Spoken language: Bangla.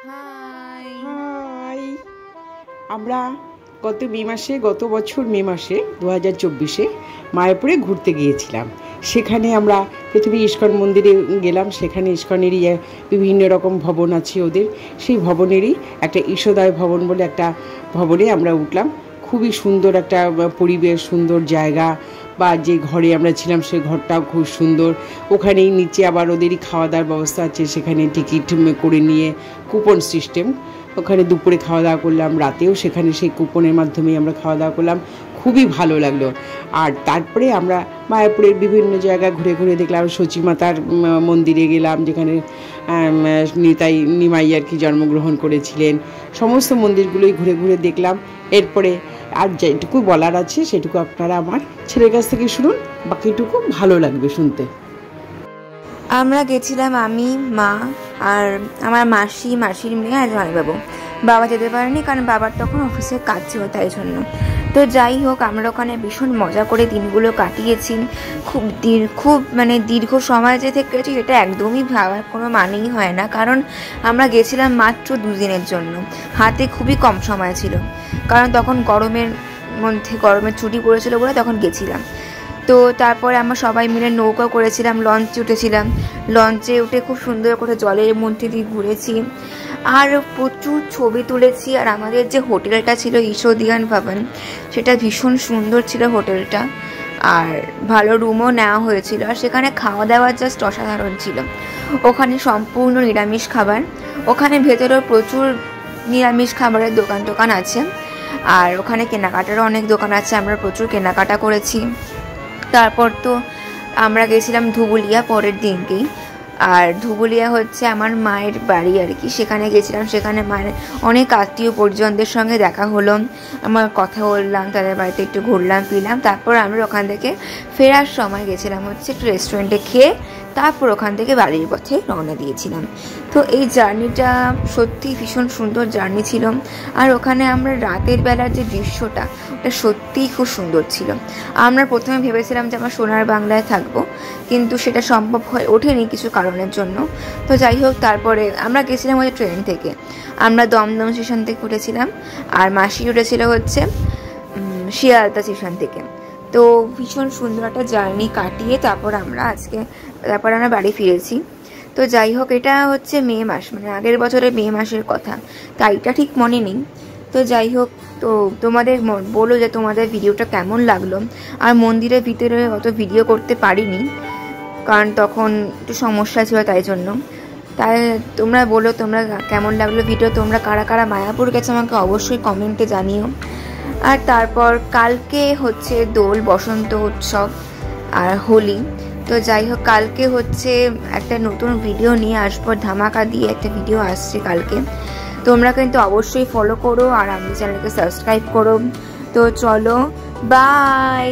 হাই হাই আমরা গত বছর মে মাসে 2024-এ মায়াপুরে ঘুরতে গিয়েছিলাম। সেখানে আমরা প্রথমে ইস্কন মন্দিরে গেলাম। সেখানে ইস্কনেরই বিভিন্ন রকম ভবন আছে ওদের, সেই ভবনেরই একটা ঈশোদয় ভবন বলে একটা ভবনে আমরা উঠলাম। খুবই সুন্দর একটা পরিবেশ, সুন্দর জায়গা, বা যে ঘরে আমরা ছিলাম সেই ঘরটাও খুব সুন্দর। ওখানেই নিচে আবার ওদেরই খাওয়া দাওয়ার ব্যবস্থা আছে, সেখানে টিকিট করে নিয়ে কুপন সিস্টেম, ওখানে দুপুরে খাওয়া দাওয়া করলাম, রাতেও সেখানে সেই কুপনের মাধ্যমেই আমরা খাওয়া দাওয়া করলাম। খুবই ভালো লাগলো। আর তারপরে আমরা মায়াপুরের বিভিন্ন জায়গা ঘুরে ঘুরে দেখলাম। সচিমাতার মন্দিরে গেলাম, যেখানে নিমাই আর কি জন্মগ্রহণ করেছিলেন। সমস্ত মন্দিরগুলোই ঘুরে ঘুরে দেখলাম। এরপরে আর যেটুকু বলার আছে সেটুকু আপনারা আমার ছেলের কাছ থেকে শুনুন, বাকিটুকু ভালো লাগবে শুনতে। আমরা গেছিলাম আমি, মা আর আমার মাসির মেয়ে আর জামাইবাবু। বাবা যেতে পারেনি কারণ বাবার তখন অফিসের কাজ ছিল, তাই জন্য। তো যাই হোক, আমরা ওখানে ভীষণ মজা করে দিনগুলো কাটিয়েছি। খুব দীর্ঘ সময় যে থেকেছি সেটা একদমই ভাবার কোনো মানেই হয় না, কারণ আমরা গেছিলাম মাত্র 2 দিনের জন্য। হাতে খুবই কম সময় ছিল, কারণ তখন গরমের ছুটি পড়েছিল বলে তখন গেছিলাম। তো তারপরে আমরা সবাই মিলে নৌকা করেছিলাম, লঞ্চে উঠেছিলাম। লঞ্চে উঠে খুব সুন্দর করে জলের মধ্যে দিয়ে ঘুরেছি আর প্রচুর ছবি তুলেছি। আর আমাদের যে হোটেলটা ছিল ঈশোদিয়ান ভবন, সেটা ভীষণ সুন্দর ছিল হোটেলটা, আর ভালো রুমও নেওয়া হয়েছিল। আর সেখানে খাওয়া দাওয়া জাস্ট অসাধারণ ছিল। ওখানে সম্পূর্ণ নিরামিষ খাবার, ওখানে ভেতরেও প্রচুর নিরামিষ খাবারের দোকান আছে, আর ওখানে কেনাকাটারও অনেক দোকান আছে। আমরা প্রচুর কেনাকাটা করেছি। তারপর তো আমরা গেছিলাম ধুবুলিয়া পরের দিনকেই। আর ধুবুলিয়া হচ্ছে আমার মায়ের বাড়ি আর কি, সেখানে গেছিলাম। সেখানে মায়ের অনেক আত্মীয় পরিজনদের সঙ্গে দেখা হলো, আমার কথা বললাম, তাদের বাড়িতে একটু ঘুরলাম ফিরলাম। তারপর আমরা ওখান থেকে ফেরার সময় গেছিলাম হচ্ছে একটু রেস্টুরেন্টে খেয়ে, তারপর ওখান থেকে বাড়ির পথে রওনা দিয়েছিলাম। তো এই জার্নিটা সত্যি ভীষণ সুন্দর জার্নি ছিল। আর ওখানে আমরা রাতের বেলার যে দৃশ্যটা, ওটা সত্যিই খুব সুন্দর ছিল। আমরা প্রথমে ভেবেছিলাম যে আমরা সোনার বাংলায় থাকবো, কিন্তু সেটা সম্ভব হয়ে ওঠেনি কিছু কারণের জন্য। তো যাই হোক, তারপরে আমরা গেছিলাম হচ্ছে ট্রেন থেকে। আমরা দমদম স্টেশন থেকে উঠেছিলাম, আর মাসি উঠেছিল হচ্ছে শিয়ালদা স্টেশন থেকে। তো ভীষণ সুন্দর একটা জার্নি কাটিয়ে তারপর আমরা বাড়ি ফিরেছি। তো যাই হোক, এটা হচ্ছে মে মাস, আগের বছরের মে মাসের কথা, তাই এটা ঠিক মনে নেই। তো যাই হোক, তো তোমাদের বলো যে তোমাদের ভিডিওটা কেমন লাগলো। আর মন্দিরের ভিতরে অত ভিডিও করতে পারিনি, কারণ তখন একটু সমস্যা ছিল, তাই জন্য। তাই তোমরা বলো তোমরা কেমন লাগলো ভিডিও। তোমরা কারা কারা মায়াপুর গেছো আমাকে অবশ্যই কমেন্টে জানিও। আর তারপর কালকে হচ্ছে দোল, বসন্ত উৎসব আর হোলি। তো যাই হোক, কালকে হচ্ছে একটা নতুন ভিডিও নিয়ে আসবো, ধামাকা দিয়ে একটা ভিডিও আসছে কালকে। তোমরা কিন্তু অবশ্যই ফলো করো আর আমাদের চ্যানেলকে সাবস্ক্রাইব করো। তো চলো, বাই।